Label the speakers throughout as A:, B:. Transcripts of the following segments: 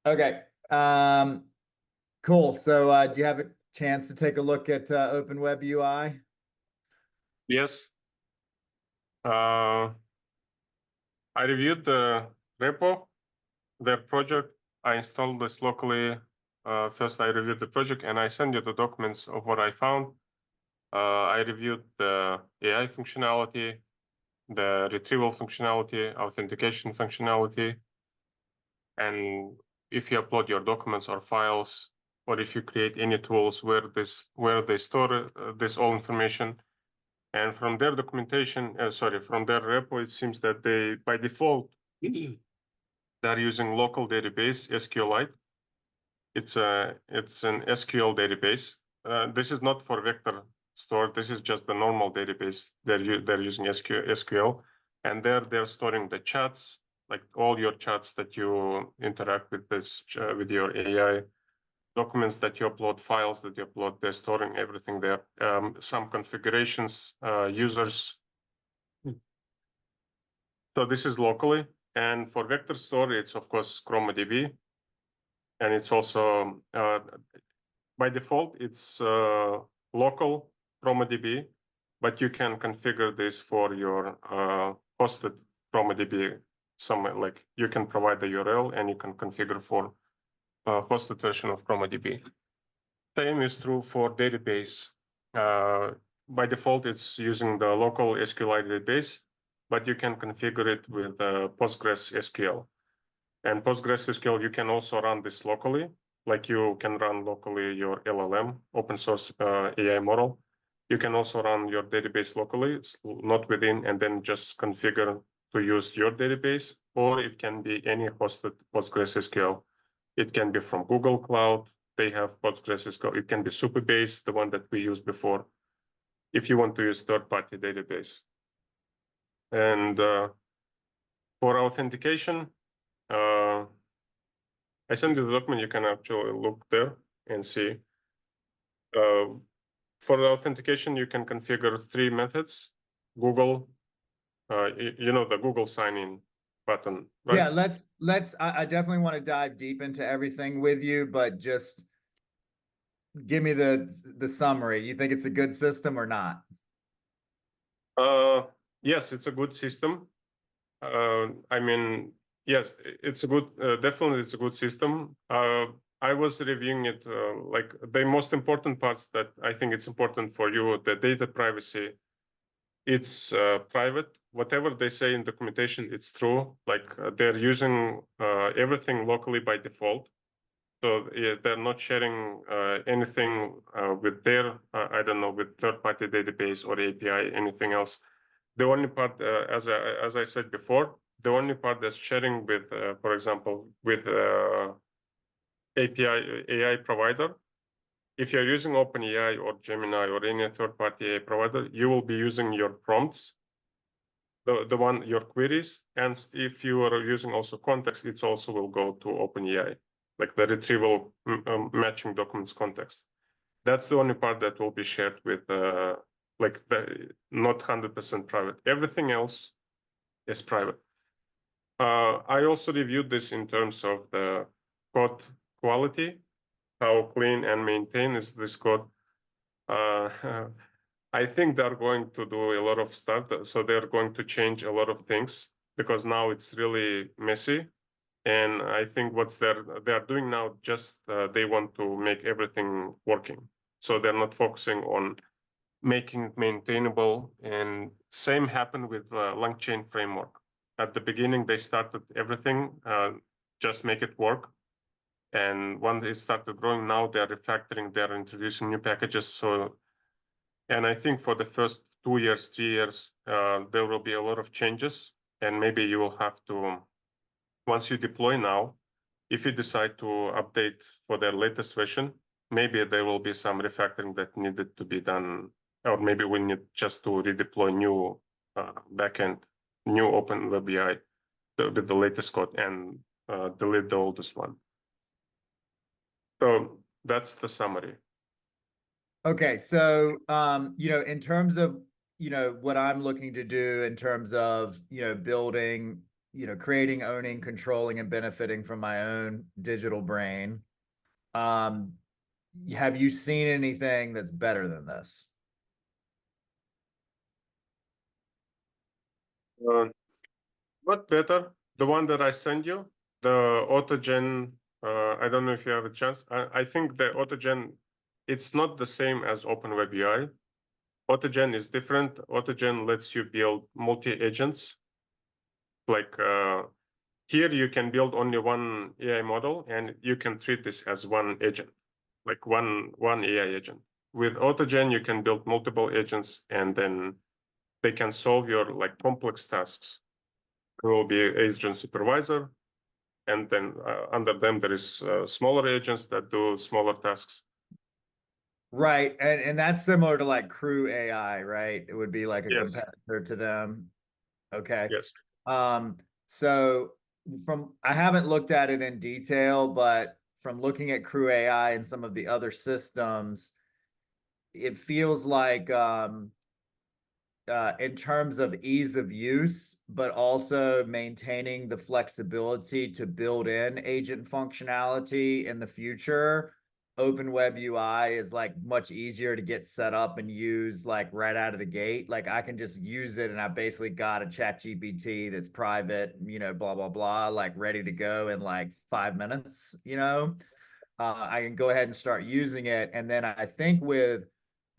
A: Okay. Cool. So, do you have a chance to take a look at Open WebUI?
B: Yes, I reviewed the repo, the project. I installed this locally. First, I reviewed the project and I sent you the documents of what I found. I reviewed the AI functionality, the retrieval functionality, authentication functionality, and if you upload your documents or files, or if you create any tools where they store this all information. And from their documentation, from their repo, it seems that they, by default, they're using local database, SQLite. It's an SQL database. This is not for vector store. This is just the normal database. They're using SQL, and they're storing the chats, like all your chats that you interact with with your AI, documents that you upload, files that you upload. They're storing everything there. Some configurations, users. So this is locally, and for vector store, it's of course ChromaDB, and it's also by default it's local ChromaDB, but you can configure this for your hosted ChromaDB somewhere. Like you can provide the URL and you can configure for hosted version of ChromaDB. Same is true for database. By default, it's using the local SQLite database, but you can configure it with Postgres SQL. And Postgres SQL, you can also run this locally, like you can run locally your LLM, open source AI model. You can also run your database locally, not within, and then just configure to use your database, or it can be any hosted Postgres SQL. It can be from Google Cloud. They have Postgres SQL. It can be Supabase, the one that we used before, if you want to use third-party database. And for authentication, I sent you the document. You can actually look there and see. For the authentication, you can configure 3 methods. Google, the Google sign-in button, right?
A: Yeah, I definitely want to dive deep into everything with you, but just give me the summary. You think it's a good system or not?
B: Yes, it's a good system. I mean, yes, it's a good, definitely it's a good system. I was reviewing it, like the most important parts that I think it's important for you, the data privacy. It's private. Whatever they say in documentation, it's true. Like they're using everything locally by default. So yeah, they're not sharing anything with their, I don't know, with third-party database or API, anything else. The only part, as I said before, the only part that's sharing with, for example, with API AI provider, if you're using OpenAI or Gemini or any third-party AI provider, you will be using your prompts, your queries, and if you are using also context, it also will go to OpenAI, like the retrieval matching documents context. That's the only part that will be shared with, like not 100% private. Everything else is private. I also reviewed this in terms of the code quality, how clean and maintained is this code. I think they're going to do a lot of stuff, so they're going to change a lot of things because now it's really messy. And I think what they're doing now, just they want to make everything working. So they're not focusing on making it maintainable. And same happened with LangChain framework. At the beginning, they started everything, just make it work. And when they started growing, now they're refactoring, they're introducing new packages. So, and I think for the first 2 years, 3 years, there will be a lot of changes. And maybe you will have to, once you deploy now, if you decide to update for their latest version, maybe there will be some refactoring that needed to be done, or maybe we need just to redeploy new backend, new Open WebUI with the latest code and delete the oldest one. So that's the summary.
A: Okay, so in terms of what I'm looking to do in terms of building creating, owning, controlling, and benefiting from my own digital brain. Have you seen anything that's better than this?
B: What better? The one that I sent you, the AutoGen. I don't know if you have a chance. I think the AutoGen, it's not the same as Open WebUI. AutoGen is different. AutoGen lets you build multi-agents. Like here, you can build only one AI model, and you can treat this as one agent, like one AI agent. With AutoGen, you can build multiple agents, and then they can solve your like complex tasks. There will be an agent supervisor, and then under them there is smaller agents that do smaller tasks.
A: Right. And that's similar to like Crew AI, right? It would be like a
B: Yes,
A: competitor to them. Okay.
B: yes.
A: So I haven't looked at it in detail, but from looking at Crew AI and some of the other systems, it feels like in terms of ease of use, but also maintaining the flexibility to build in agent functionality in the future. Open WebUI is like much easier to get set up and use like right out of the gate. Like I can just use it and I basically got a chat GPT that's private, blah, blah, blah, like ready to go in like 5 minutes. I can go ahead and start using it. And then I think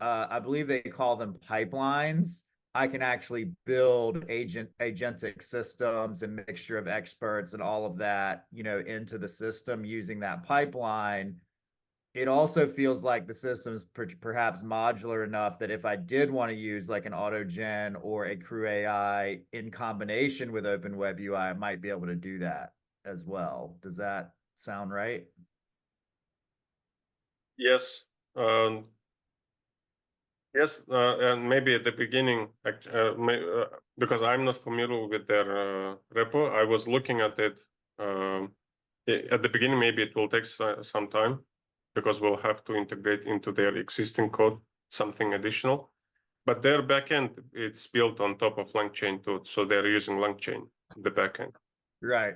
A: I believe they call them pipelines. I can actually build agentic systems and mixture of experts and all of that, into the system using that pipeline. It also feels like the system is perhaps modular enough that if I did want to use like an AutoGen or a Crew AI in combination with Open WebUI, I might be able to do that as well. Does that sound right?
B: Yes. Yes, and maybe at the beginning, because I'm not familiar with their repo, I was looking at it. At the beginning, maybe it will take some time because we'll have to integrate into their existing code something additional. But their backend, it's built on top of LangChain too, so they're using LangChain, the backend.
A: Right.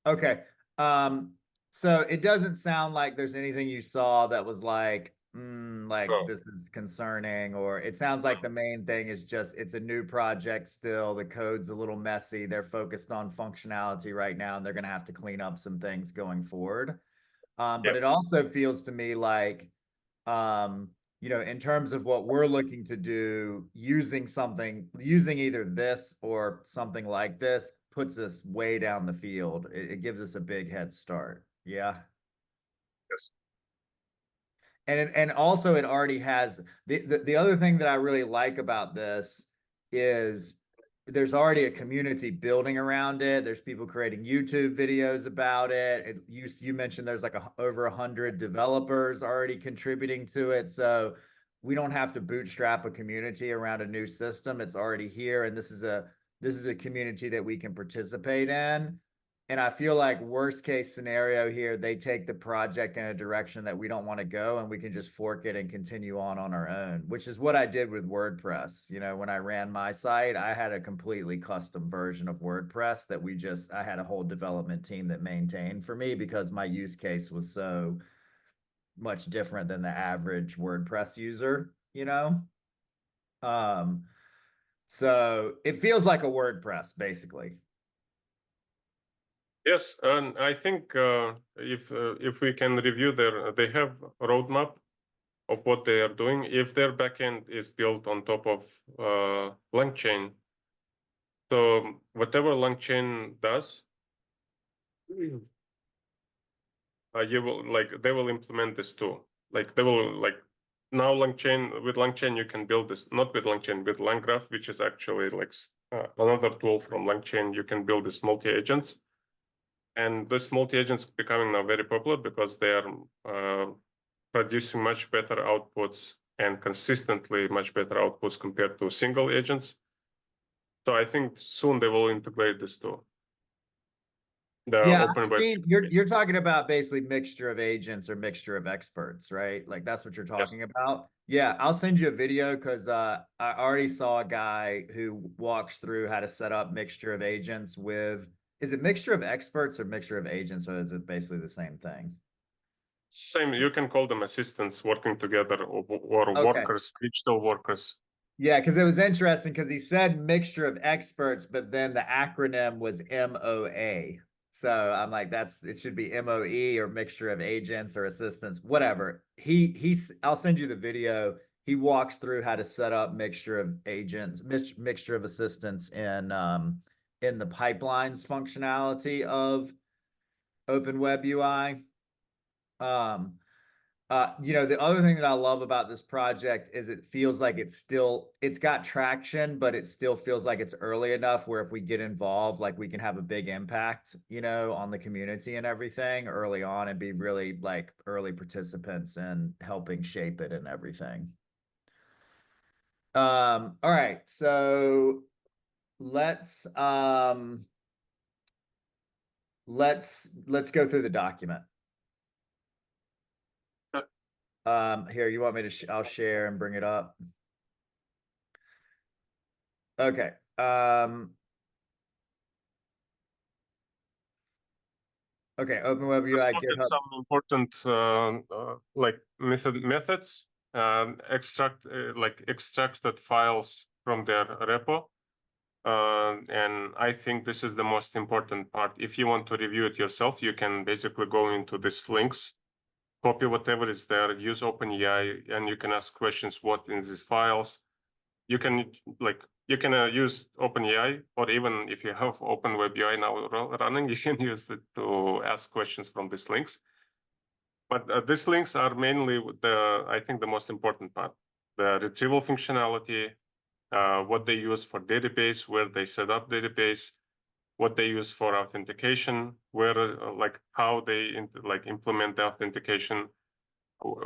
A: Okay. So it doesn't sound like there's anything you saw that was like
B: Oh,
A: this is concerning, or it sounds like the main thing is just it's a new project still. The code's a little messy. They're focused on functionality right now, and they're going to have to clean up some things going forward. But
B: yeah.
A: it also feels to me like, um, in terms of what we're looking to do, using either this or something like this puts us way down the field. It gives us a big head start. Yeah.
B: Yes.
A: And also it already has the other thing that I really like about this is there's already a community building around it. There's people creating YouTube videos about it. You mentioned there's like over 100 developers already contributing to it. So we don't have to bootstrap a community around a new system. It's already here, and this is a community that we can participate in. And I feel like worst case scenario here, they take the project in a direction that we don't want to go, and we can just fork it and continue on our own, which is what I did with WordPress. When I ran my site, I had a completely custom version of WordPress that I had a whole development team that maintained for me because my use case was so much different than the average WordPress user. Um, so it feels like a WordPress basically.
B: Yes, and I think if we can review they have a roadmap of what they are doing. If their backend is built on top of LangChain, so whatever LangChain does, you will they will implement this too. Like they will now LangChain you can build this, not with LangChain, with LangGraph, which is actually another tool from LangChain. You can build these multi-agents, and this multi-agents becoming now very popular because they are producing much better outputs and consistently much better outputs compared to single agents. So I think soon they will integrate this too. the
A: Yeah,
B: Open
A: I've
B: Web.
A: seen you're talking about basically mixture of agents or mixture of experts, right? Like that's what you're
B: Yes,
A: talking about. Yeah, I'll send you a video because I already saw a guy who walks through how to set up mixture of agents with, is it mixture of experts or mixture of agents, or is it basically the same thing?
B: same. You can call them assistants working together, or
A: Okay.
B: workers, digital workers.
A: Yeah, because it was interesting because he said mixture of experts, but then the acronym was MOA. So I'm like, that's it should be MOE or mixture of agents or assistants, whatever. I'll send you the video. He walks through how to set up mixture of agents, mixture of assistants in the pipelines functionality of Open WebUI. Um, the other thing that I love about this project is it feels like it's got traction, but it still feels like it's early enough where if we get involved, like we can have a big impact, on the community and everything early on and be really like early participants in helping shape it and everything. All right, so let's um let's go through the document. Here, you want me to I'll share and bring it up. Okay. Okay, Open
B: Let's
A: WebUI,
B: look at
A: GitHub.
B: some important like methods. Extracted files from their repo. And I think this is the most important part. If you want to review it yourself, you can basically go into these links, copy whatever is there, use OpenAI, and you can ask questions what in these files. You can use OpenAI, or even if you have Open WebUI now running, you can use it to ask questions from these links. But these links are mainly I think the most important part, the retrieval functionality, what they use for database, where they set up database, what they use for authentication, where how they implement the authentication,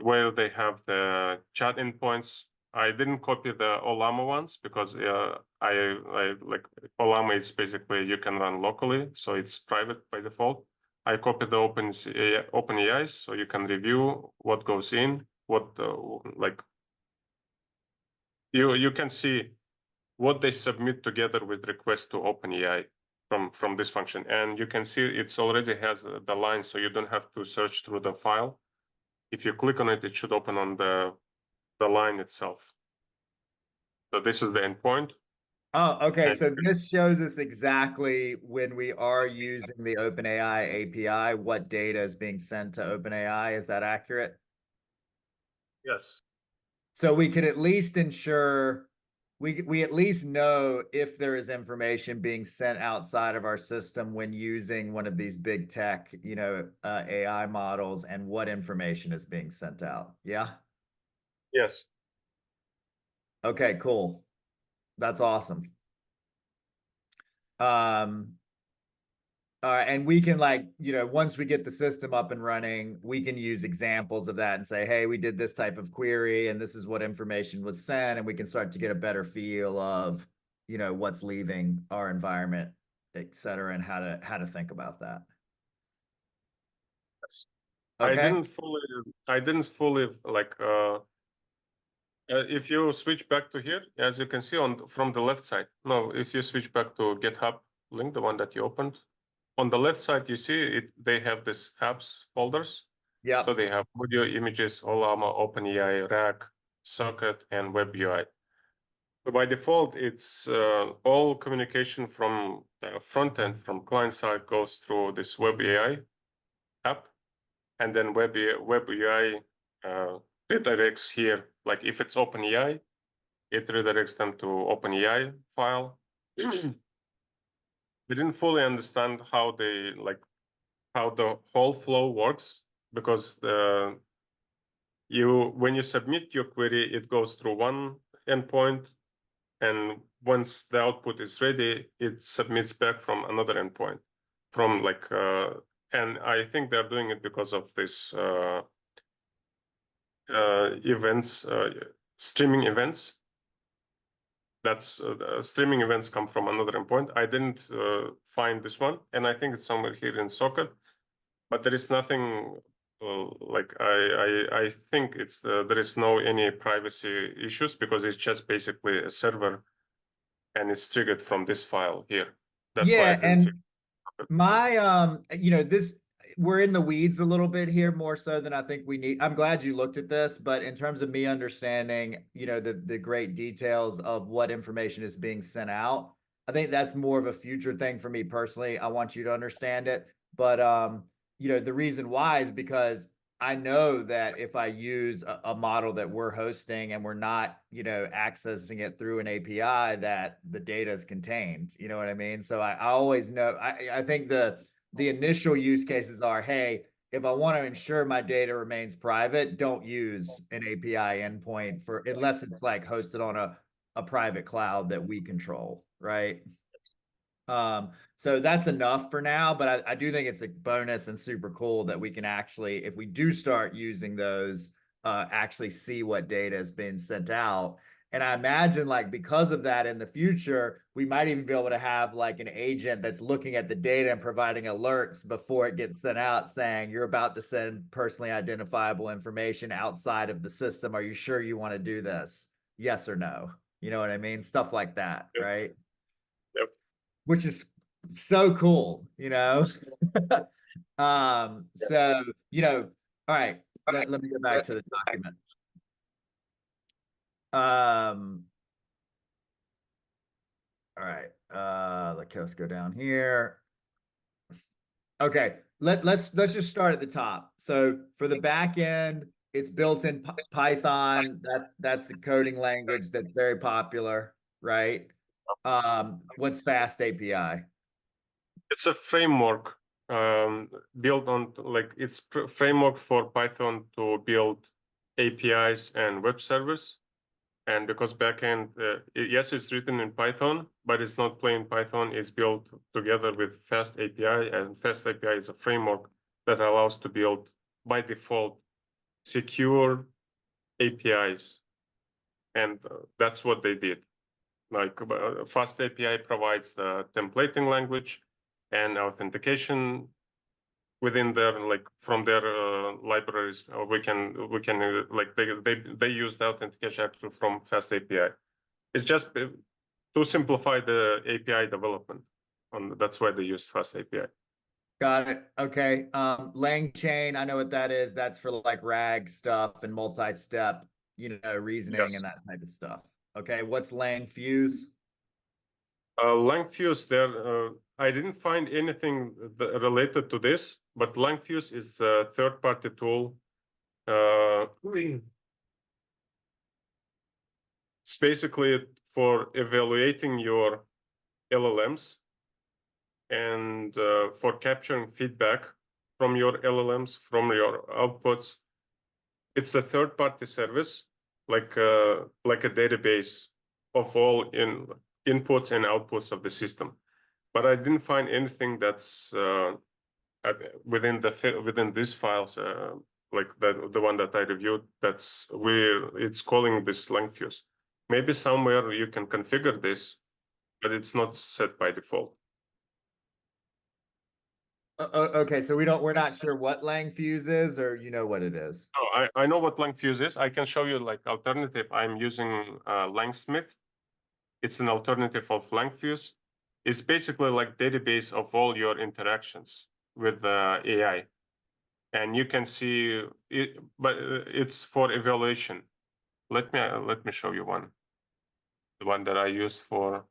B: where they have the chat endpoints. I didn't copy the Olama ones because I like Olama is basically you can run locally, so it's private by default. I copied the OpenAI, so you can review what goes in, what you can see what they submit together with request to OpenAI from this function, and you can see it's already has the line, so you don't have to search through the file. If you click on it, it should open on the line itself. So this is the endpoint.
A: Oh, okay.
B: And
A: So this shows us exactly when we are using the OpenAI API, what data is being sent to OpenAI. Is that accurate?
B: yes,
A: So we could at least ensure we at least know if there is information being sent outside of our system when using one of these big tech, AI models and what information is being sent out. Yeah.
B: yes,
A: Okay, cool. That's awesome. Um, and we can once we get the system up and running, we can use examples of that and say, hey, we did this type of query and this is what information was sent, and we can start to get a better feel of, what's leaving our environment, et cetera, and how to think about that.
B: yes.
A: Okay.
B: I didn't fully if you switch back to here, as you can see from the left side. No, if you switch back to GitHub link, the one that you opened, on the left side, you see it. They have this apps folders. So
A: Yep.
B: they have audio, images, Olama, OpenAI, RAG, Socket, and WebUI. So by default, it's all communication from front end, from client side, goes through this WebAI app, and then WebUI redirects here. Like if it's OpenAI, it redirects them to OpenAI file. We didn't fully understand how how the whole flow works, because when you submit your query, it goes through one endpoint, and once the output is ready, it submits back from another endpoint. And I think they're doing it because of this events, streaming events. That's streaming events come from another endpoint. I didn't find this one, and I think it's somewhere here in socket, but there is nothing like I think it's there is no any privacy issues because it's just basically a server and it's triggered from this file here. That's why I
A: Yeah,
B: didn't fix
A: and
B: it.
A: my this we're in the weeds a little bit here more so than I think we need. I'm glad you looked at this, but in terms of me understanding, the great details of what information is being sent out, I think that's more of a future thing for me personally. I want you to understand it, but the reason why is because I know that if I use a model that we're hosting and we're not, accessing it through an API, that the data is contained. You know what I mean? So I always know. I think the initial use cases are, hey, if I want to ensure my data remains private, don't use an API endpoint for unless it's like hosted on a private cloud that we control, right? So that's enough for now, but I do think it's a bonus and super cool that we can actually, if we do start using those, actually see what data has been sent out. And I imagine like because of that in the future, we might even be able to have like an agent that's looking at the data and providing alerts before it gets sent out saying you're about to send personally identifiable information outside of the system. Are you sure you want to do this? Yes or no? You know what I mean? Stuff like that,
B: Yep.
A: right?
B: Yep.
A: Which is so cool. So, all right, let me go back to the document. Um, all right, let's go down here. Okay, let's just start at the top. So for the back end, it's built in Python. That's a coding language that's very popular, right? What's Fast API?
B: It's a framework built on like it's framework for Python to build APIs and web servers. And because backend, yes, it's written in Python, but it's not plain Python. It's built together with Fast API, and Fast API is a framework that allows to build by default secure APIs, and that's what they did. Like Fast API provides the templating language and authentication within their like from their libraries. We can like they use the authentication actually from Fast API. It's just to simplify the API development. That's why they use Fast API.
A: Got it. Okay. LangChain, I know what that is. That's for like RAG stuff and multi-step, reasoning
B: Yes.
A: and that type of stuff. Okay. What's LangFuse?
B: LangFuse, there, I didn't find anything related to this, but LangFuse is a third-party tool. It's basically for evaluating your LLMs and for capturing feedback from your LLMs, from your outputs. It's a third-party service, like a database of all inputs and outputs of the system. But I didn't find anything that's within these files, like the one that I reviewed. That's where it's calling this LangFuse. Maybe somewhere you can configure this, but it's not set by default.
A: Okay. So we're not sure what LangFuse is, or you know what it is.
B: Oh, I know what LangFuse is. I can show you like alternative. I'm using Langsmith. It's an alternative of LangFuse. It's basically like database of all your interactions with the AI, and you can see it, but it's for evaluation. Let me show you one, the one that I used for.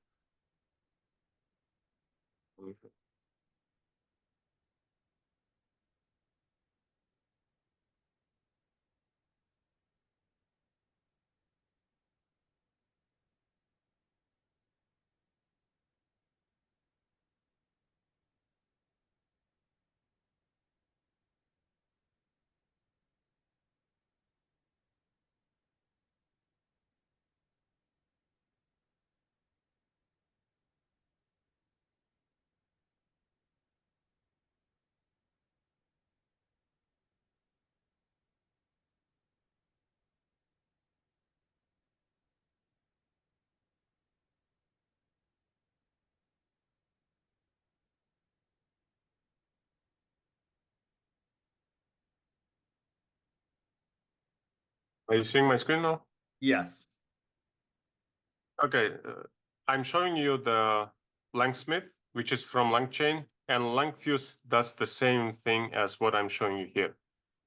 B: Are you seeing my screen now?
A: Yes.
B: Okay, I'm showing you the LangSmith, which is from LangChain, and LangFuse does the same thing as what I'm showing you here.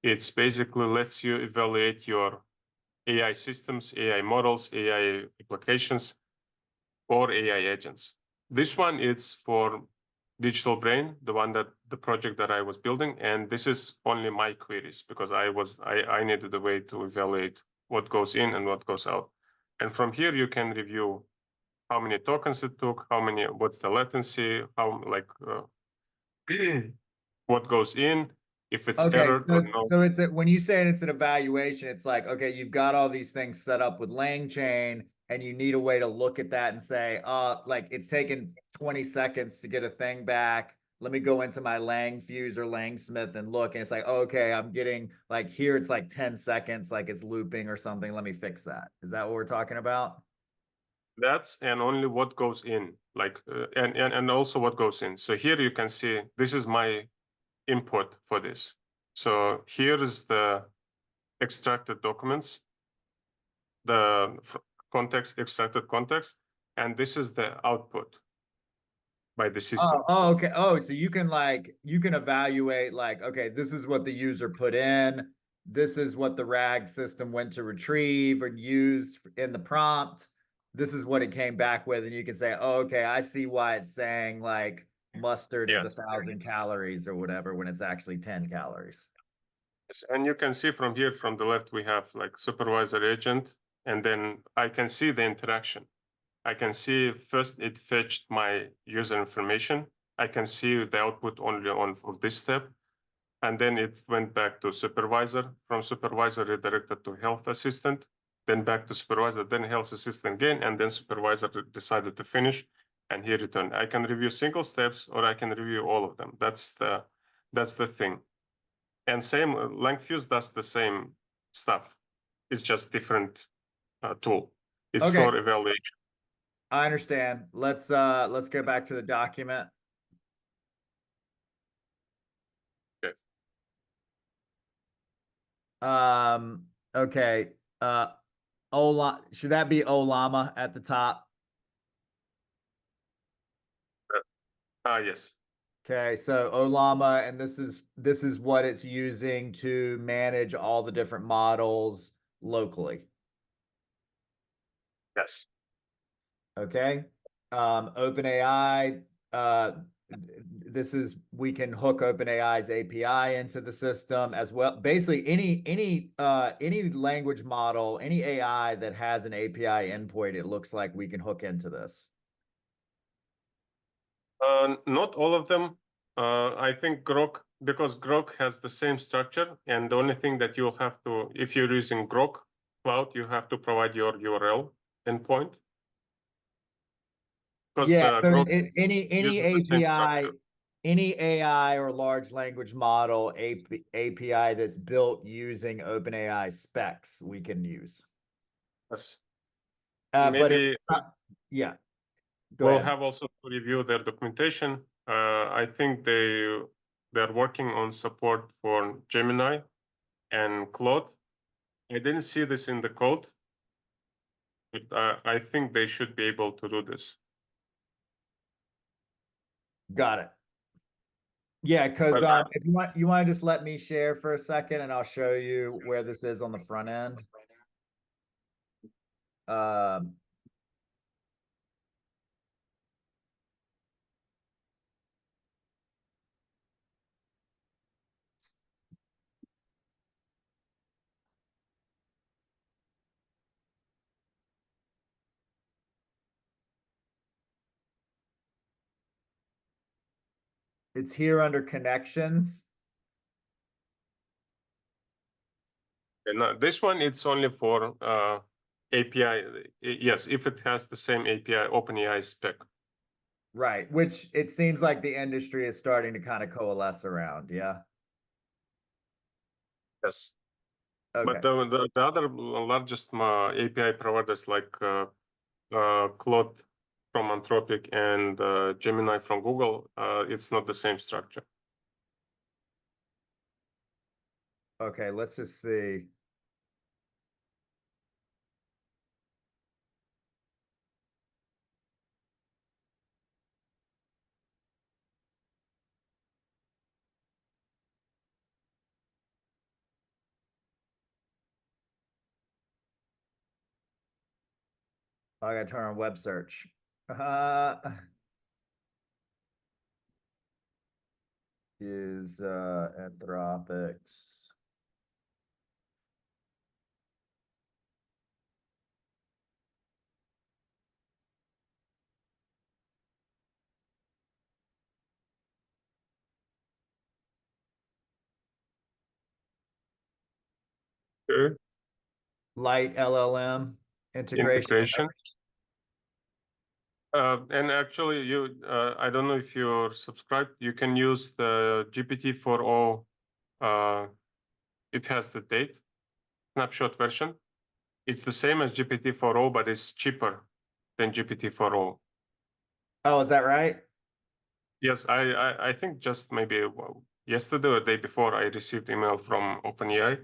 B: It's basically lets you evaluate your AI systems, AI models, AI applications, or AI agents. This one is for Digital Brain, the project that I was building, and this is only my queries because I needed a way to evaluate what goes in and what goes out. And from here you can review how many tokens it took, what's the latency, what goes in, if it's
A: Okay,
B: errored or not.
A: so when you say it's an evaluation, it's like, okay, you've got all these things set up with LangChain, and you need a way to look at that and say, like it's taken 20 seconds to get a thing back. Let me go into my LangFuse or LangSmith and look, and it's like, okay, I'm getting like here it's like 10 seconds, like it's looping or something. Let me fix that. Is that what we're talking about?
B: That's and only what goes in, and also what goes in. So here you can see this is my input for this. So here is the extracted documents, the extracted context, and this is the output by the system.
A: Okay. Oh, so you can evaluate like, okay, this is what the user put in. This is what the RAG system went to retrieve or used in the prompt. This is what it came back with, and you can say, oh, okay, I see why it's saying like mustard is
B: Yes.
A: 1,000 calories or whatever when it's actually 10 calories.
B: Yes. And you can see from here, from the left, we have like supervisor agent, and then I can see the interaction. I can see first it fetched my user information. I can see the output only on of this step. And then it went back to supervisor. From supervisor, redirected to health assistant, then back to supervisor, then health assistant again, and then supervisor decided to finish, and he returned. I can review single steps, or I can review all of them. That's the thing. And same LangFuse does the same stuff. It's just different tool. It's
A: Okay,
B: for evaluation.
A: I understand. Let's go back to the document.
B: Okay.
A: Okay. Ola, should that be Olama at the top?
B: Yes.
A: Okay, so Olama, and this is what it's using to manage all the different models locally.
B: Yes.
A: Okay. OpenAI, this is we can hook OpenAI's API into the system as well. Basically, any language model, any AI that has an API endpoint, it looks like we can hook into this.
B: Not all of them. I think Grok, because Grok has the same structure, and the only thing that you'll have to, if you're using Grok Cloud, you have to provide your URL endpoint. Because
A: Yeah,
B: the
A: so
B: Grok
A: any
B: uses the same structure.
A: API, any AI or large language model API that's built using OpenAI specs, we can use.
B: Yes.
A: But
B: Maybe
A: yeah, go
B: we'll
A: ahead.
B: have also to review their documentation. I think they're working on support for Gemini and Claude. I didn't see this in the code, but I think they should be able to do this.
A: Got it. Yeah, because
B: But
A: if you want to just let me share for a second, and I'll show you where this is on the front end. Um, it's here under connections.
B: this one, it's only for API. Yes, if it has the same API, OpenAI spec.
A: Right, which it seems like the industry is starting to kind of coalesce around. Yeah.
B: Yes.
A: Okay.
B: But the other largest API providers like Claude from Anthropic and Gemini from Google, it's not the same structure.
A: Okay, let's just see. I gotta turn on web search. Is Anthropics.
B: Okay.
A: Light LLM integration.
B: Integration. And actually, I don't know if you're subscribed. You can use the GPT-4o. It has the date snapshot version. It's the same as GPT-4o, but it's cheaper than GPT-4o.
A: Oh, is that right?
B: Yes, I think just maybe yesterday or the day before, I received email from OpenAI,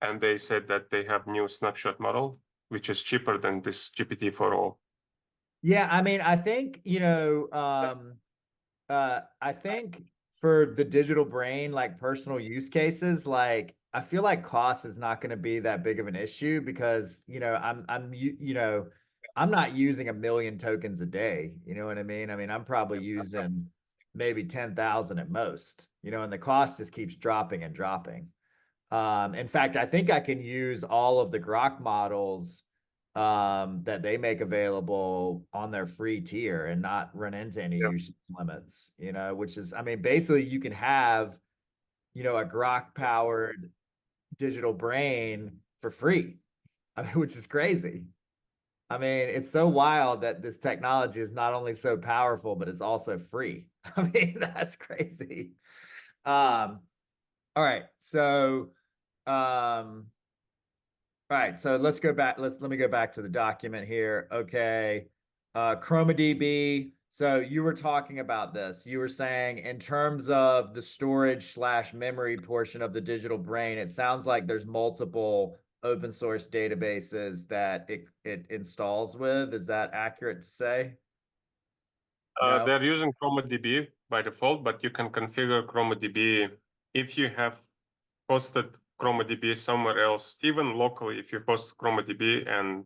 B: and they said that they have new snapshot model, which is cheaper than this GPT-4o.
A: Yeah, I mean, I think, I think for the digital brain, like personal use cases, like I feel like cost is not going to be that big of an issue because, I'm not using a million tokens a day. You know what I mean? I mean, I'm probably using maybe 10,000 at most, and the cost just keeps dropping and dropping. In fact, I think I can use all of the Grok models that they make available on their free tier and not run into any
B: Yeah.
A: usage limits, which is, I mean, basically you can have, a Grok powered digital brain for free. I mean, which is crazy. I mean, it's so wild that this technology is not only so powerful, but it's also free. I mean, that's crazy. All right. Um, All right, so let's go back. Let me go back to the document here. Okay. Chroma DB. So you were talking about this. You were saying in terms of the storage slash memory portion of the digital brain, it sounds like there's multiple open source databases that it installs with. Is that accurate to say? No?
B: They're using ChromaDB by default, but you can configure ChromaDB if you have hosted ChromaDB somewhere else, even locally. If you host ChromaDB and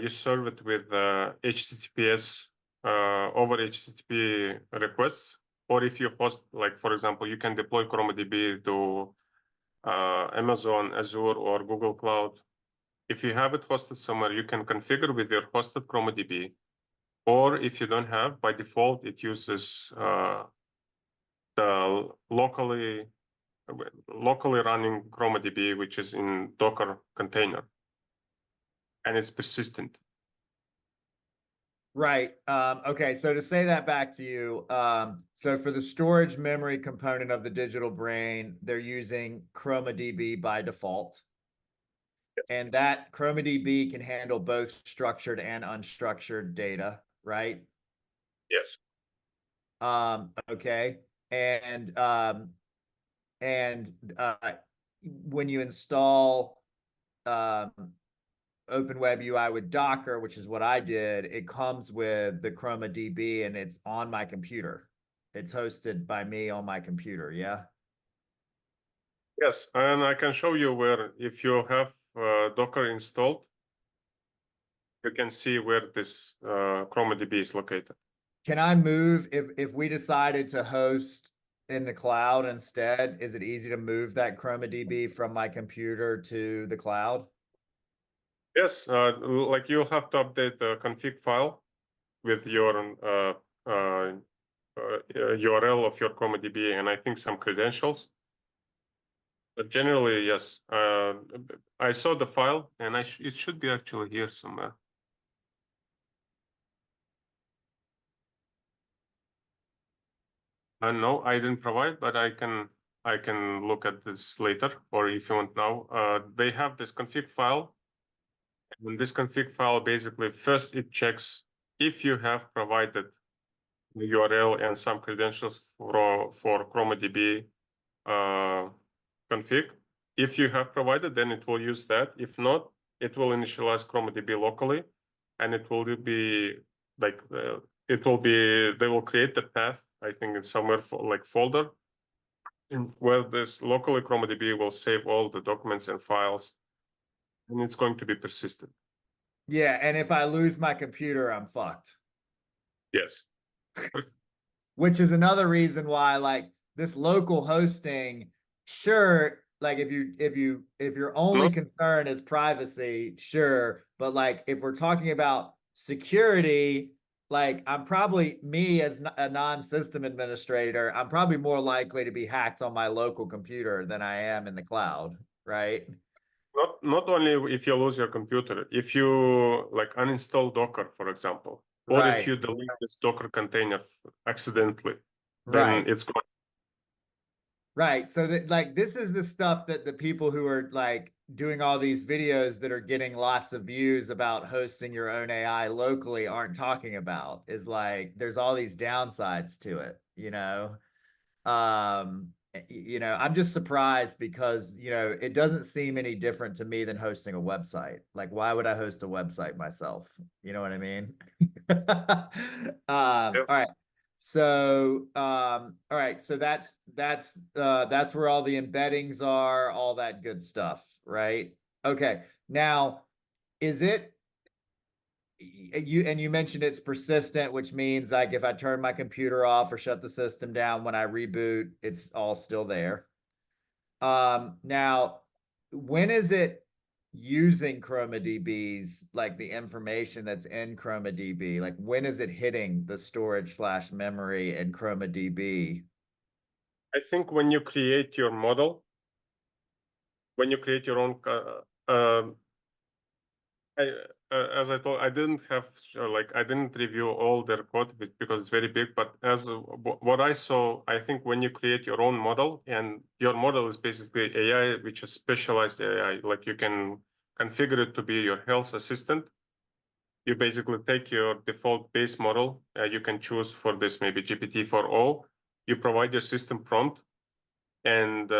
B: you serve it with HTTPS over HTTP requests, or if you host, like for example, you can deploy ChromaDB to Amazon, Azure, or Google Cloud. If you have it hosted somewhere, you can configure with your hosted ChromaDB. Or if you don't have, by default, it uses the locally running ChromaDB, which is in Docker container, and it's persistent.
A: Right. Okay. So to say that back to you, so for the storage memory component of the digital brain, they're using ChromaDB by default. And that ChromaDB can handle both structured and unstructured data, right?
B: Yes.
A: Okay. And when you install um, Open WebUI with Docker, which is what I did, it comes with the ChromaDB and it's on my computer. It's hosted by me on my computer. Yeah.
B: Yes, and I can show you where, if you have Docker installed, you can see where this ChromaDB is located.
A: Can I move if we decided to host in the cloud instead? Is it easy to move that ChromaDB from my computer to the cloud?
B: Yes, like you'll have to update the config file with your URL of your ChromaDB and I think some credentials. But generally, yes. I saw the file, and it should be actually here somewhere. No, I didn't provide, but I can look at this later, or if you want now. They have this config file, and this config file basically first it checks if you have provided the URL and some credentials for ChromaDB config. If you have provided, then it will use that. If not, it will initialize ChromaDB locally, and it will be like they will create the path. I think it's somewhere like folder where this locally ChromaDB will save all the documents and files, and it's going to be persistent.
A: Yeah, and if I lose my computer, I'm fucked.
B: Yes.
A: Which is another reason why like this local hosting, sure, like if your only
B: Not
A: concern is privacy, sure, but like if we're talking about security, like I'm probably me as a non-system administrator, I'm probably more likely to be hacked on my local computer than I am in the cloud, right?
B: not only if you lose your computer, if you like uninstall Docker, for example, or if
A: Right,
B: you delete this Docker container accidentally, then
A: right.
B: it's gone.
A: Right. So that like this is the stuff that the people who are like doing all these videos that are getting lots of views about hosting your own AI locally aren't talking about is like there's all these downsides to it, you know. I'm just surprised because, it doesn't seem any different to me than hosting a website. Like, why would I host a website myself? You know what I mean?
B: Yeah.
A: All right. All right. So that's where all the embeddings are, all that good stuff, right? Okay. Now, is it you mentioned it's persistent, which means like if I turn my computer off or shut the system down when I reboot, it's all still there. Now, when is it using ChromaDB's like the information that's in ChromaDB? Like when is it hitting the storage/memory in ChromaDB?
B: I think when you create your model, when you create your own, I, as I told, I didn't have like I didn't review all their code because it's very big. But as what I saw, I think when you create your own model, and your model is basically AI, which is specialized AI, like you can configure it to be your health assistant. You basically take your default base model. You can choose for this maybe GPT-4o. You provide your system prompt, and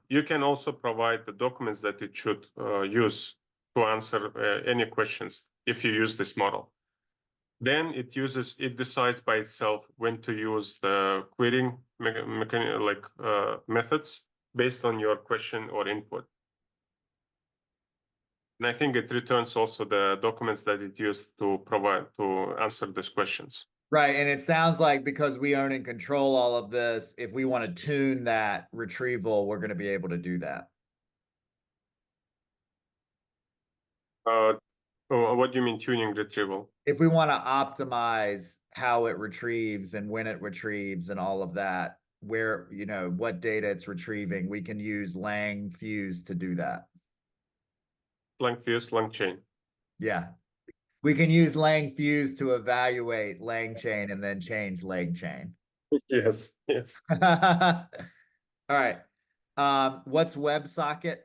B: you can also provide the documents that it should use to answer any questions if you use this model. Then it decides by itself when to use the querying methods based on your question or input. And I think it returns also the documents that it used to provide to answer these questions.
A: Right. And it sounds like because we own and control all of this, if we want to tune that retrieval, we're going to be able to do that.
B: What do you mean tuning retrieval?
A: If we want to optimize how it retrieves and when it retrieves and all of that, where, what data it's retrieving, we can use Lang Fuse to do that.
B: Lang fuse, lang chain.
A: Yeah. We can use Lang Fuse to evaluate Lang chain and then change Lang chain.
B: Yes, yes.
A: All right. What's WebSocket?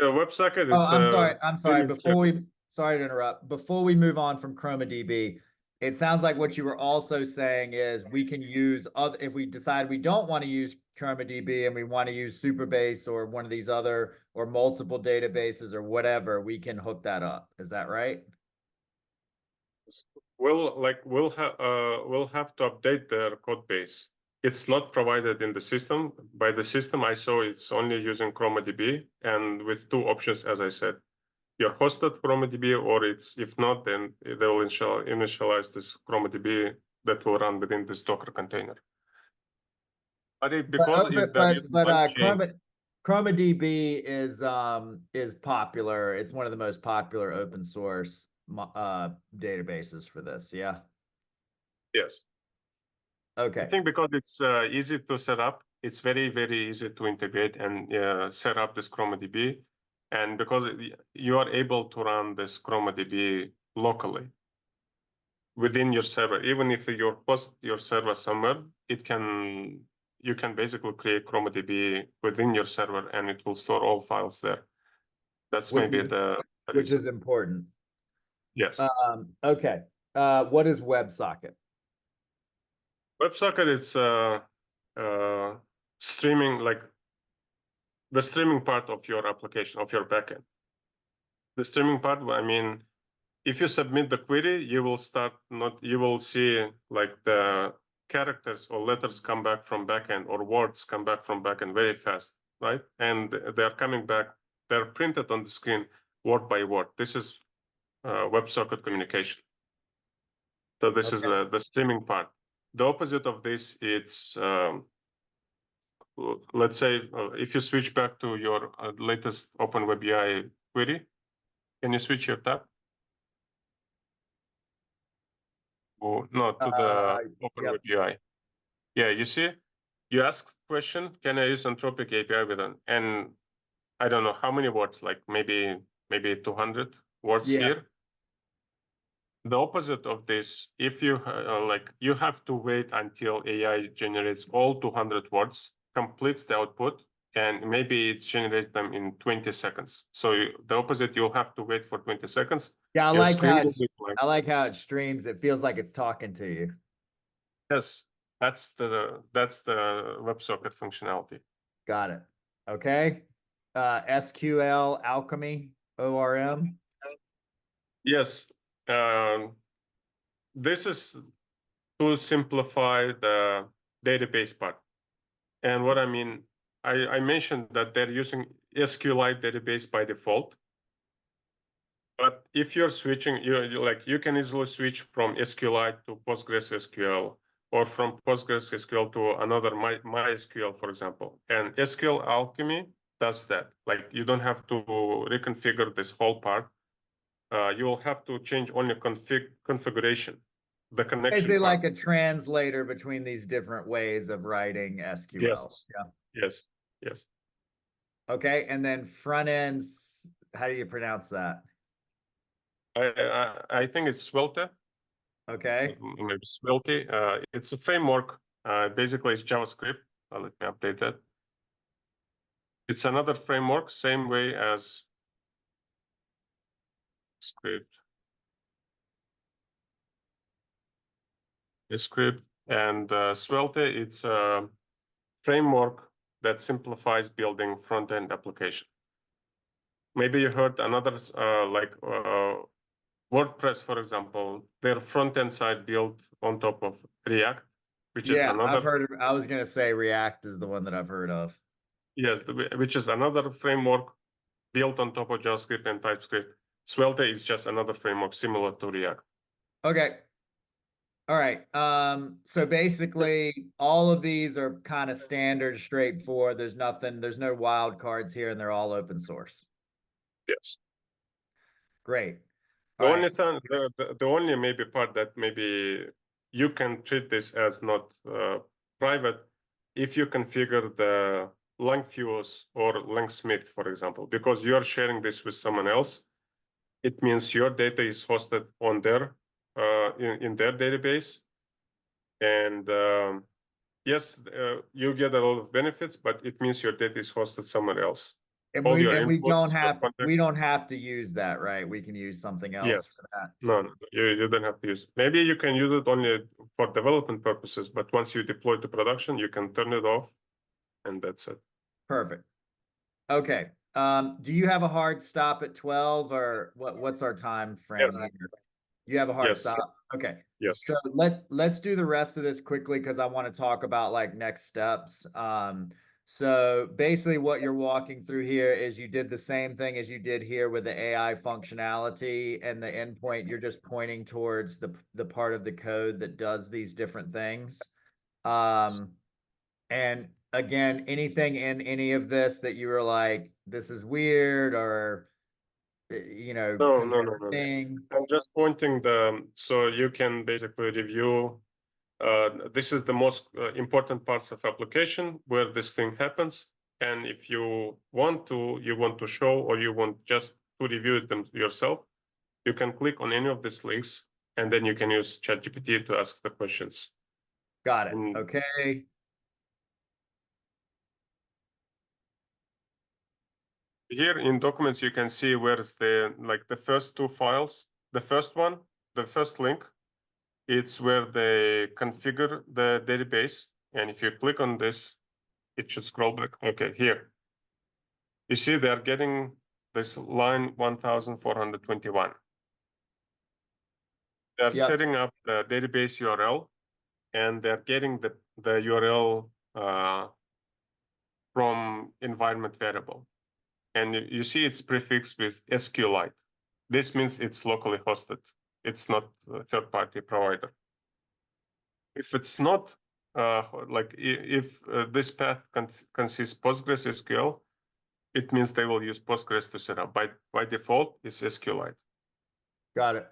B: WebSocket,
A: Oh,
B: it's
A: I'm
B: a
A: sorry. I'm sorry.
B: streaming service.
A: Sorry to interrupt. Before we move on from ChromaDB, it sounds like what you were also saying is we can use other, if we decide we don't want to use ChromaDB and we want to use Supabase or one of these other or multiple databases or whatever, we can hook that up. Is that right?
B: We'll have to update their code base. It's not provided in the system. By the system, I saw it's only using ChromaDB and with two options, as I said. Your hosted ChromaDB, or if not, then they will initialize this ChromaDB that will run within this Docker container. But because if there is one chain,
A: ChromaDB is popular. It's one of the most popular open source databases for this. Yeah.
B: yes. I
A: Okay.
B: think because it's easy to set up, it's very, very easy to integrate and set up this ChromaDB. And because you are able to run this ChromaDB locally within your server, even if you host your server somewhere, you can basically create ChromaDB within your server and it will store all files there. That's
A: Which
B: maybe
A: is
B: the
A: which
B: reason.
A: is important.
B: Yes.
A: Okay. What is WebSocket?
B: WebSocket is streaming, like the streaming part of your application, of your backend. The streaming part, I mean, if you submit the query, you will see like the characters or letters come back from backend or words come back from backend very fast, right? And they're coming back, they're printed on the screen word by word. This is WebSocket communication. So this is the streaming part. The opposite of this, it's let's say if you switch back to your latest Open WebUI query, can you switch your tab? Oh, no, to the Open WebUI. Yeah, you see, you ask question, can I use Anthropic API with an, and I don't know how many words, like maybe 200 words here. The opposite of this, if you like, you have to wait until AI generates all 200 words, completes the output, and maybe it generates them in 20 seconds. So the opposite, you'll have to wait for 20 seconds.
A: Yeah,
B: Your screen will be
A: I like how it streams. It feels like it's talking to you.
B: Yes, that's the WebSocket functionality.
A: Got it. Okay. SQL Alchemy ORM.
B: Yes. This is to simplify the database part. And what I mean, I mentioned that they're using SQLite database by default. But if you're switching, you can easily switch from SQLite to PostgreSQL, or from PostgreSQL to another MySQL, for example. And SQL Alchemy does that. Like, you don't have to reconfigure this whole part. You will have to change only configuration, the connection
A: Basically
B: part.
A: like a translator between these different ways of writing SQL.
B: Yes.
A: Yeah.
B: Yes. Yes.
A: Okay. And then front ends, how do you pronounce that?
B: I think it's Svelte.
A: Okay.
B: Maybe Svelte. It's a framework. Basically, it's JavaScript. Let me update that. It's another framework, same way as script. Script and Svelte. It's a framework that simplifies building front-end application. Maybe you heard another like WordPress, for example, their front-end side built on top of React, which is another.
A: I've heard of, I was going to say React is the one that I've heard of.
B: Yes, which is another framework built on top of JavaScript and TypeScript. Svelte is just another framework similar to React.
A: Okay. All right. So basically all of these are kind of standard, straightforward. There's no wild cards here, and they're all open source.
B: Yes.
A: Great.
B: The
A: All
B: only
A: right.
B: thing, the only maybe part that maybe you can treat this as not private if you configure the Langfuse or Langsmith, for example, because you are sharing this with someone else. It means your data is hosted on their in their database, and yes, you get a lot of benefits, but it means your data is hosted somewhere else.
A: And
B: All your
A: we
B: inputs, your
A: we
B: contacts.
A: don't have to use that, right? We can use something else
B: Yes.
A: for that.
B: No, you don't have to use it. Maybe you can use it only for development purposes, but once you deploy to production, you can turn it off, and that's it.
A: Perfect. Okay. Do you have a hard stop at 12, or what's our time frame
B: Yes.
A: here? You have a hard
B: Yes.
A: stop? Okay.
B: Yes.
A: So let's do the rest of this quickly because I want to talk about like next steps. So basically what you're walking through here is you did the same thing as you did here with the AI functionality, and the endpoint, you're just pointing towards the part of the code that does these different things. And again, anything in any of this that you were like, this is weird, or
B: No.
A: concerning?
B: I'm just pointing so you can basically review. This is the most important parts of application where this thing happens. And if you want to show, or you want just to review them yourself, you can click on any of these links, and then you can use ChatGPT to ask the questions.
A: Got it. Okay.
B: Here in documents, you can see where's the first two files. The first one, the first link, it's where they configure the database. And if you click on this, it should scroll back. Okay, here. You see they're getting this line 1421. They're setting up the database URL, and they're getting the URL from environment variable. and you see it's prefixed with SQLite. This means it's locally hosted. It's not a third-party provider. If it's not, like if this path consists PostgreSQL, it means they will use Postgres to set up. By default, it's SQLite.
A: Got it.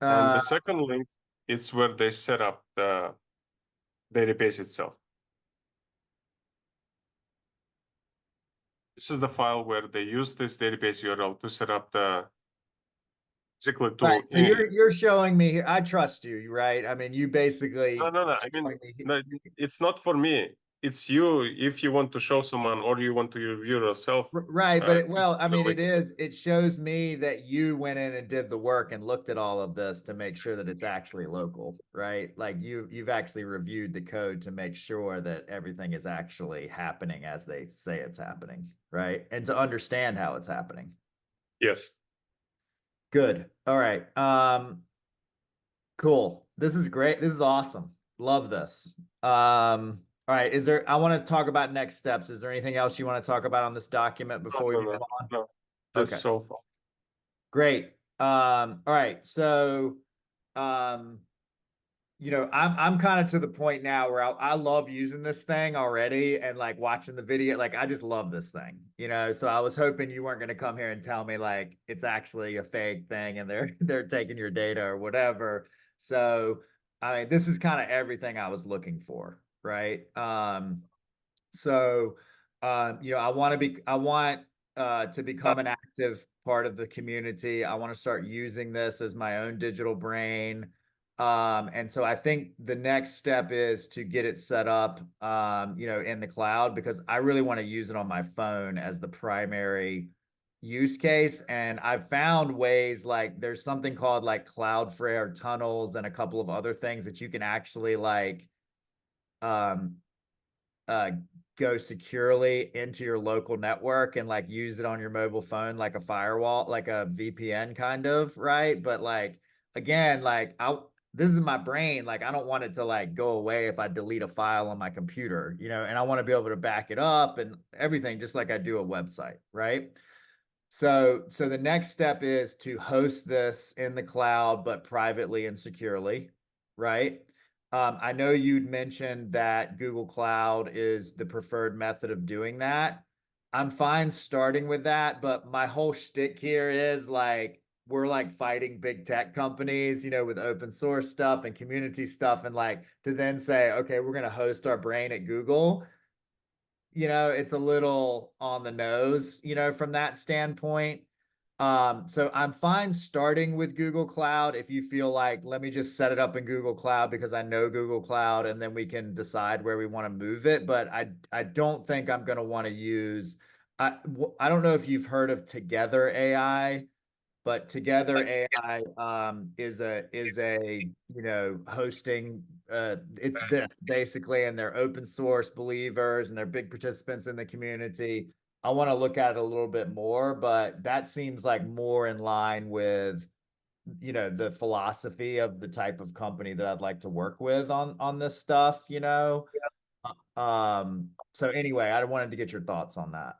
B: And the second link is where they set up the database itself. This is the file where they use this database URL to set up the basically to
A: Right. So you're showing me here. I trust you, right? I mean, you basically
B: no. I mean, no, it's not for me. It's you. If you want to show someone or you want to review yourself.
A: Right, but
B: This is
A: I
B: the
A: mean,
B: links.
A: it shows me that you went in and did the work and looked at all of this to make sure that it's actually local, right? Like you've actually reviewed the code to make sure that everything is actually happening as they say it's happening, right? And to understand how it's happening.
B: Yes.
A: Good. All right. Cool. This is great. This is awesome. Love this. All right. I want to talk about next steps. Is there anything else you want to talk about on this document before we move on?
B: No.
A: Okay.
B: Just so far.
A: Great. All right. So, um, I'm kind of to the point now where I love using this thing already and like watching the video. Like, I just love this thing, So I was hoping you weren't going to come here and tell me like it's actually a fake thing and they're taking your data or whatever. So, I mean, this is kind of everything I was looking for, right? So, I want to become an active part of the community. I want to start using this as my own digital brain. And so I think the next step is to get it set up, in the cloud because I really want to use it on my phone as the primary use case. And I've found ways like there's something called like Cloudflare tunnels and a couple of other things that you can actually like um, uh, go securely into your local network and like use it on your mobile phone like a firewall, like a VPN kind of, right? But like again, like this is my brain. Like I don't want it to like go away if I delete a file on my computer, and I want to be able to back it up and everything just like I do a website, right? So the next step is to host this in the cloud, but privately and securely, right? I know you'd mentioned that Google Cloud is the preferred method of doing that. I'm fine starting with that, but my whole shtick here is like we're like fighting big tech companies, with open source stuff and community stuff, and like to then say, okay, we're gonna host our brain at Google. It's a little on the nose, from that standpoint. So I'm fine starting with Google Cloud if you feel like, let me just set it up in Google Cloud because I know Google Cloud and then we can decide where we want to move it. But I don't think I'm going to want to use, I don't know if you've heard of Together AI, but Together AI is a hosting it's this basically, and they're open source believers and they're big participants in the community. I want to look at it a little bit more, but that seems like more in line with the philosophy of the type of company that I'd like to work with on this stuff. So anyway, I wanted to get your thoughts on that.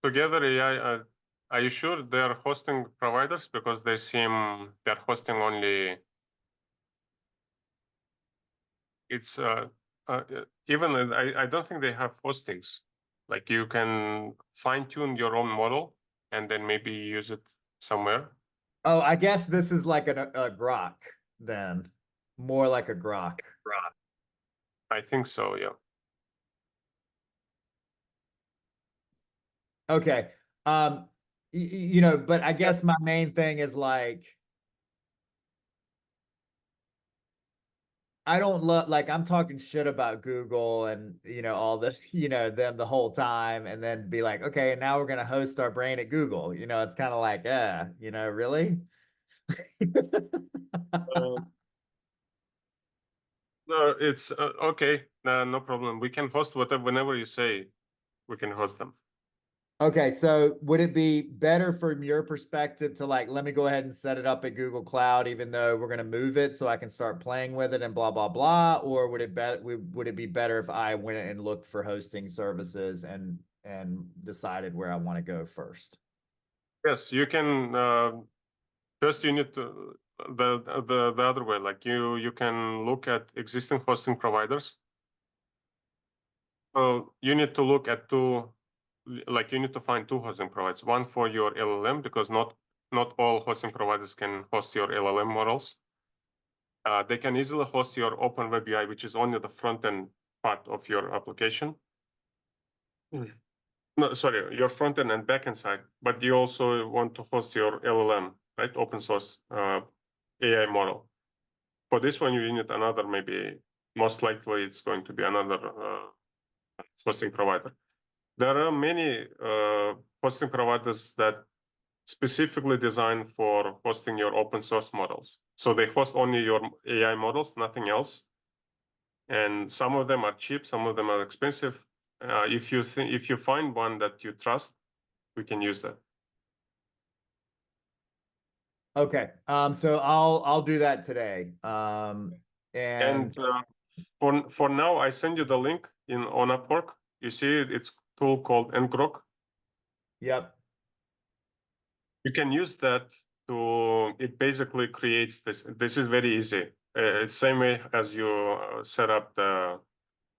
B: Together AI, are you sure they are hosting providers? Because they seem they're hosting only. It's even I don't think they have hostings. Like you can fine tune your own model and then maybe use it somewhere.
A: Oh, I guess this is like a grok then. More like a grok.
B: I think so, yeah.
A: Okay. But I guess my main thing is like I don't love like I'm talking shit about Google and all this, them the whole time and then be like, okay, now we're gonna host our brain at Google. It's kind of like, yeah, really?
B: Uh, no, it's okay. No problem. We can host whatever whenever you say we can host them.
A: Okay, so would it be better from your perspective to like, let me go ahead and set it up at Google Cloud, even though we're going to move it so I can start playing with it and blah, blah, blah? Or would it be better if I went and looked for hosting services and decided where I want to go first?
B: Yes, you can. First, you need to the other way. Like you can look at existing hosting providers. So you need to look at two. Like you need to find two hosting providers. One for your LLM because not all hosting providers can host your LLM models. They can easily host your Open WebUI, which is only the front end part of your application. No, sorry, your front end and back end side, but you also want to host your LLM, right? Open source AI model. For this one, you need another, maybe most likely it's going to be another hosting provider. There are many hosting providers that specifically designed for hosting your open source models. So they host only your AI models, nothing else. And some of them are cheap, some of them are expensive. If you find one that you trust, we can use that.
A: Okay. So I'll do that today.
B: And for now, I send you the link on Upwork. You see it's a tool called ngrok.
A: Yep.
B: You can use that it basically creates this. This is very easy. It's same way as you set up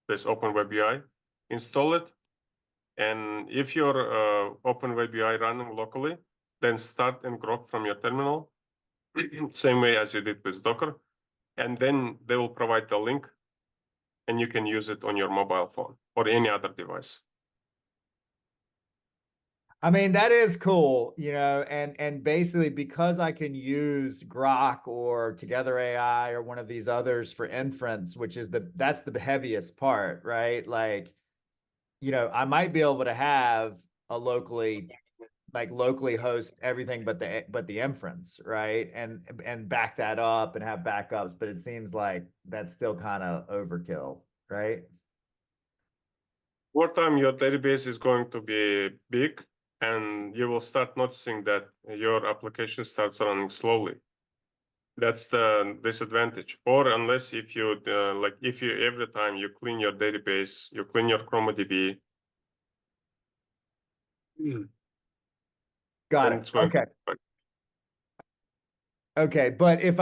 B: this Open WebUI. Install it, and if your Open WebUI running locally, then start ngrok from your terminal, same way as you did with Docker, and then they will provide the link, and you can use it on your mobile phone or any other device.
A: I mean, that is cool, and basically because I can use Grok or Together AI or one of these others for inference, which is that's the heaviest part, right? Like, I might be able to have a locally host everything but the inference, right? And back that up and have backups, but it seems like that's still kind of overkill, right?
B: Over time, your database is going to be big, and you will start noticing that your application starts running slowly. That's the disadvantage. Or unless if you if you every time you clean your database, you clean your ChromaDB,
A: Got
B: then
A: it.
B: it's going to
A: Okay.
B: be fine.
A: Okay, but if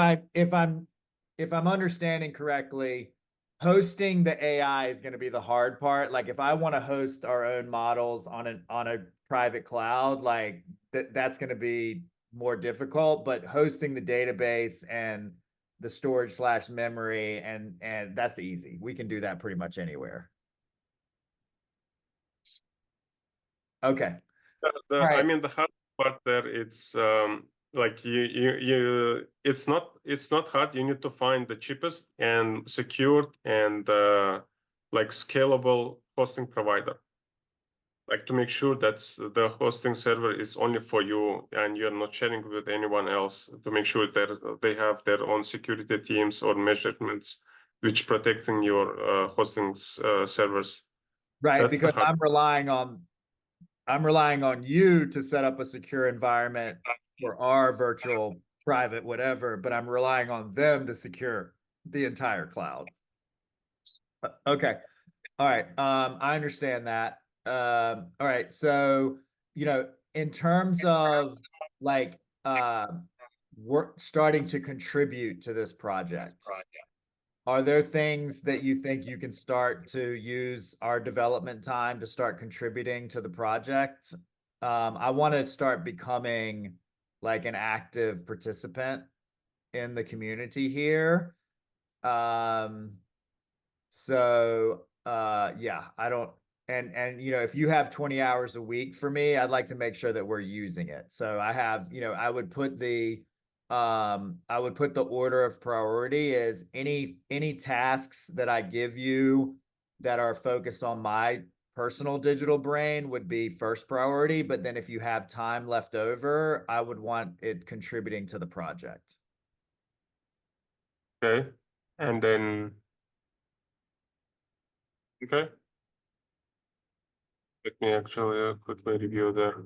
A: I'm understanding correctly, hosting the AI is going to be the hard part. Like if I want to host our own models on a private cloud, like that's going to be more difficult, but hosting the database and the storage/memory and that's easy. We can do that pretty much anywhere. Okay. All
B: I
A: right.
B: mean, the hard part there, it's like it's not hard. You need to find the cheapest and secured and like scalable hosting provider. Like to make sure that the hosting server is only for you and you're not sharing with anyone else. To make sure that they have their own security teams or measurements which protecting your hosting servers.
A: Right,
B: That's the
A: because
B: hard.
A: I'm relying on you to set up a secure environment for our virtual private whatever, but I'm relying on them to secure the entire cloud. Okay. All right. I understand that. All right. So, in terms of like work starting to contribute to this project, are there things that you think you can start to use our development time to start contributing to the project? I want to start becoming like an active participant in the community here. Um, yeah, I don't and if you have 20 hours a week for me, I'd like to make sure that we're using it. So I would put the order of priority as any tasks that I give you that are focused on my personal digital brain would be first priority, but then if you have time left over, I would want it contributing to the project.
B: Okay. And then okay. Let me actually quickly review there.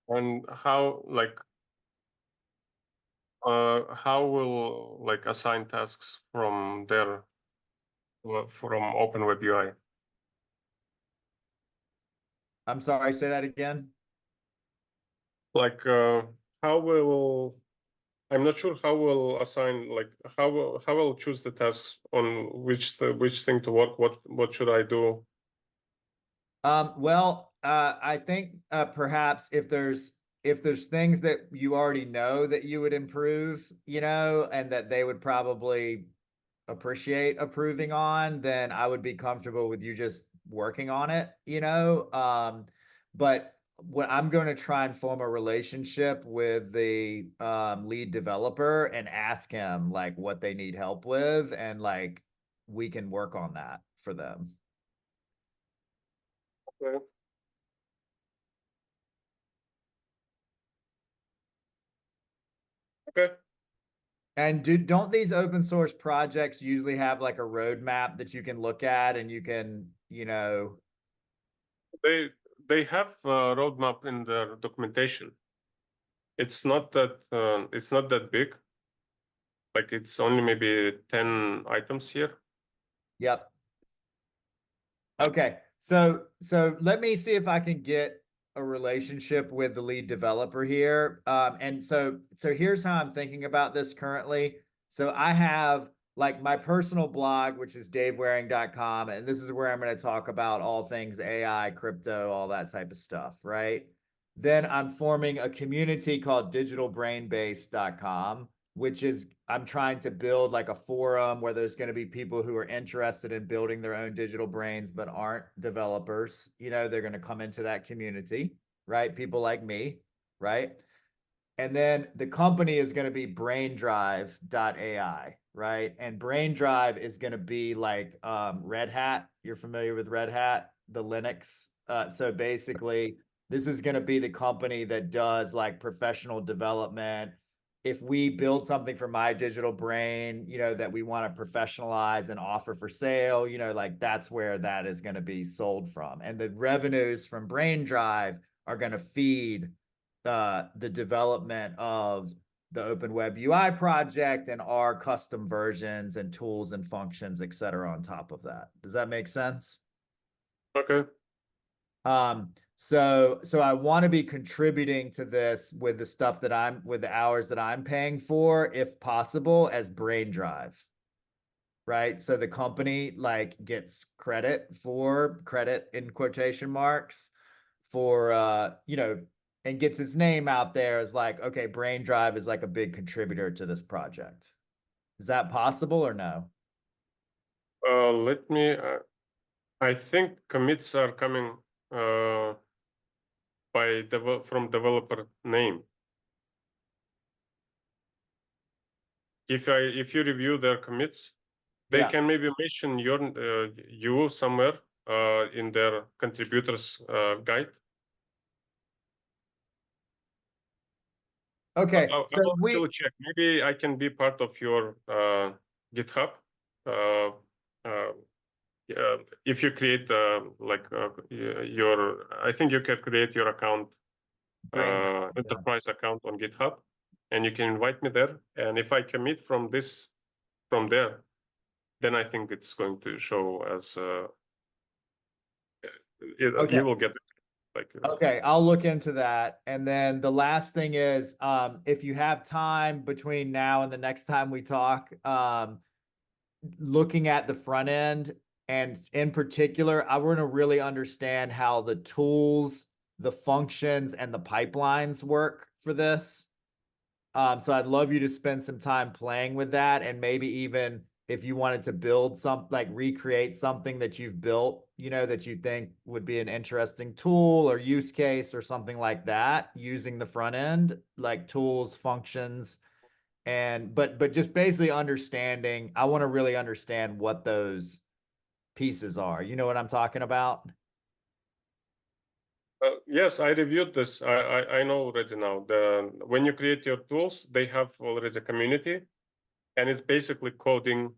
B: And how will like assign tasks from there from Open WebUI?
A: I'm sorry, say that again.
B: Like how will I'm not sure how will assign like how will choose the tasks on which thing to work. What should I do?
A: I think perhaps if there's things that you already know that you would improve, you know, and that they would probably appreciate approving on, then I would be comfortable with you just working on it, you know. But what I'm going to try and form a relationship with the lead developer and ask him like what they need help with, and like we can work on that for them.
B: Okay. Okay.
A: And don't these open source projects usually have like a roadmap that you can look at and you can, you know,
B: They they have a roadmap in their documentation. It's not that big. Like it's only maybe 10 items here.
A: yep. Okay. So let me see if I can get a relationship with the lead developer here. And so here's how I'm thinking about this currently. So I have like my personal blog, which is davewaring.com, and this is where I'm going to talk about all things AI, crypto, all that type of stuff, right? Then I'm forming a community called digitalbrainbase.com, which is I'm trying to build like a forum where there's going to be people who are interested in building their own digital brains but aren't developers. You know, they're going to come into that community, right? People like me, right? And then the company is going to be braindrive.ai, right? And braindrive is going to be like Red Hat. You're familiar with Red Hat, the Linux. So basically, this is going to be the company that does like professional development. If we build something for my digital brain, you know, that we want to professionalize and offer for sale, you know, like that's where that is going to be sold from. And the revenues from Braindrive are going to feed the development of the Open WebUI project and our custom versions and tools and functions, et cetera, on top of that. Does that make sense?
B: Okay.
A: So I want to be contributing to this with the stuff that I'm with the hours that I'm paying for, if possible, as brain drive, right? So the company like gets credit in quotation marks for you know, and gets its name out there as like, okay, brain drive is like a big contributor to this project. Is that possible or no?
B: Let me. I think commits are coming from developer name. If you review their commits, they
A: Yeah.
B: can maybe mention you somewhere in their contributors guide.
A: Okay.
B: I
A: So
B: will
A: we
B: actually check. Maybe I can be part of your GitHub. Uh, uh, if you create I think you can create your account,
A: brain drive. Yeah.
B: enterprise account on GitHub, and you can invite me there. And if I commit from there, then I think it's going to show as
A: Okay.
B: you will get like
A: Okay, I'll look into that. And then the last thing is, if you have time between now and the next time we talk, looking at the front end, and in particular, I want to really understand how the tools, the functions, and the pipelines work for this. So I'd love you to spend some time playing with that, and maybe even if you wanted to build some, like recreate something that you've built, you know, that you think would be an interesting tool or use case or something like that, using the front end, like tools, functions, and but just basically understanding. I want to really understand what those pieces are. You know what I'm talking about?
B: Yes, I reviewed this. I know already now. When you create your tools, they have already a community, and it's basically coding,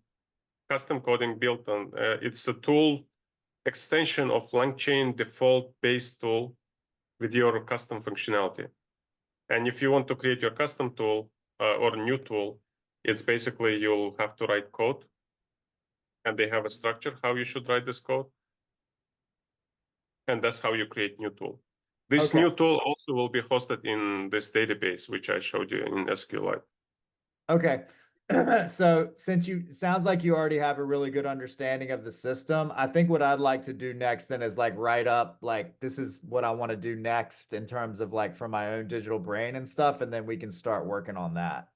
B: custom coding built on. It's a tool extension of LangChain default base tool with your custom functionality. And if you want to create your custom tool or new tool, it's basically you'll have to write code, and they have a structure how you should write this code, and that's how you create new tool. This
A: Okay.
B: new tool also will be hosted in this database, which I showed you in SQLite.
A: Okay. So since sounds like you already have a really good understanding of the system, I think what I'd like to do next then is like write up like this is what I want to do next in terms of like for my own digital brain and stuff, and then we can start working on that.